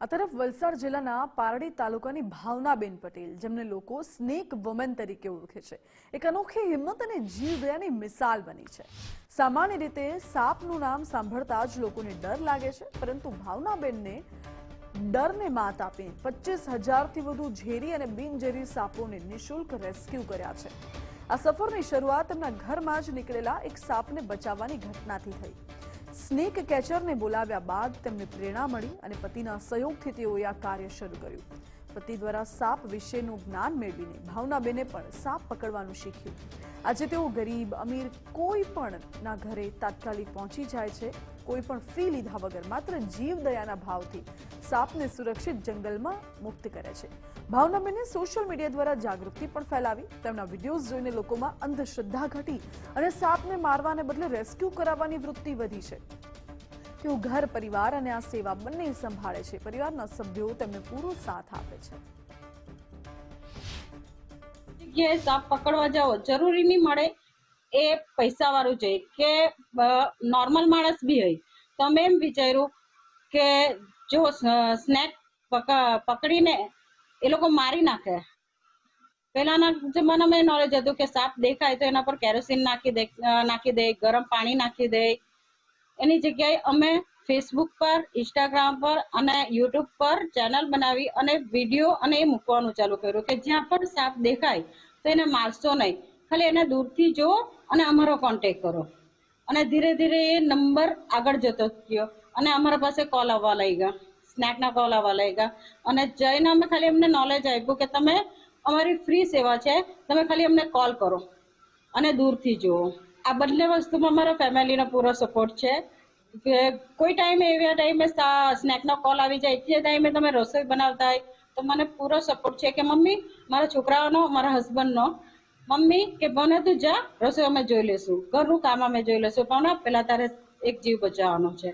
આ તરફ વલસાડ જિલ્લાના પારડી તાલુકાની ભાવનાબેન પટેલ, જેમને લોકો સ્નેક વુમન તરીકે ઓળખે છે, એક અનોખી હિંમત અને જીવદયાની મિસાલ બની છે. સામાન્ય રીતે સાપનું નામ સાંભળતા જ લોકોને ડર લાગે છે, પરંતુ ભાવનાબેનને ડરને માત આપી 25,000થી વધુ ઝેરી અને બિનઝેરી સાપોને નિઃશુલ્ક રેસ્ક્યુ કર્યા છે. આ સફરની શરૂઆત તેમના ઘરમાં જ નીકળેલા એક સાપને બચાવવાની ઘટનાથી થઈ. સ્નેક કેચરને બોલાવ્યા બાદ તેમને પ્રેરણા મળી અને પતિના સહયોગથી તેઓએ આ કાર્ય શરૂ કર્યું. પતિ દ્વારા સાપ વિશેનું જ્ઞાન મેળવીને ભાવનાબેને પણ સાપ પકડવાનું શીખ્યું. આજે તેઓ ગરીબ અમીર કોઈ પણ ના ઘરે તાત્કાલિક પહોંચી જાય છે. કોઈ પણ ફી લીધા વગર માત્ર જીવદયાના ભાવથી સાપને સુરક્ષિત જંગલમાં મુક્ત કરે છે. ભાવનાબેને સોશિયલ મીડિયા દ્વારા જાગૃતિ પણ ફેલાવી. તેમના વિડીયોઝ જોઈને લોકોમાં અંધશ્રદ્ધા ઘટી અને સાપને મારવાને બદલે રેસ્ક્યુ કરાવવાની વૃત્તિ વધી છે. તેઓ ઘર, પરિવાર અને આ સેવા બંને સંભાળે છે. પરિવારના સભ્યો તેમને પૂરો સાથ આપે છે. જગ્યાએ સાપ પકડવા જાઓ જરૂરી નહીં મળે, એ પૈસા વાળું જોઈએ કે નોર્મલ માણસ બી હોય. તો અમે એમ વિચાર્યું કે જો સ્નેક પકડીને એ લોકો મારી નાખે. પહેલાના જમાનામાં નોલેજ હતું કે સાપ દેખાય તો એના પર કેરોસીન નાખી દે, ગરમ પાણી નાખી દે. એની જગ્યાએ અમે ફેસબુક પર, ઇન્સ્ટાગ્રામ પર અને યુટ્યુબ પર ચેનલ બનાવી અને વિડીયો અને એ મૂકવાનું ચાલુ કર્યું કે જ્યાં પણ સાપ દેખાય તો એને મારશો નહીં, ખાલી એને દૂરથી જુઓ અને અમારો કોન્ટેક કરો. અને ધીરે ધીરે એ નંબર આગળ જતો ગયો અને અમારા પાસે કોલ આવવા લાગ્યા, સ્નેકના કોલ આવવા લાગ્યા. અને જઈને અમે ખાલી અમને નોલેજ આપ્યું કે તમે અમારી ફ્રી સેવા છે, તમે ખાલી અમને કોલ કરો અને દૂરથી જુઓ. આ બંને વસ્તુમાં અમારા ફેમિલીનો પૂરો સપોર્ટ છે કે કોઈ ટાઈમે એવા ટાઈમે સ્નેકનો કોલ આવી જાય, તે ટાઈમે તમે રસોઈ બનાવતા હોય તો મને પૂરો સપોર્ટ છે કે મમ્મી, મારા છોકરાઓનો, મારા હસબન્ડનો, મમ્મી કે બને તું જા, રસોઈ અમે જોઈ લેશું, ઘરનું કામ અમે જોઈ લેશું, પણ પહેલા તારે એક જીવ બચાવવાનો છે.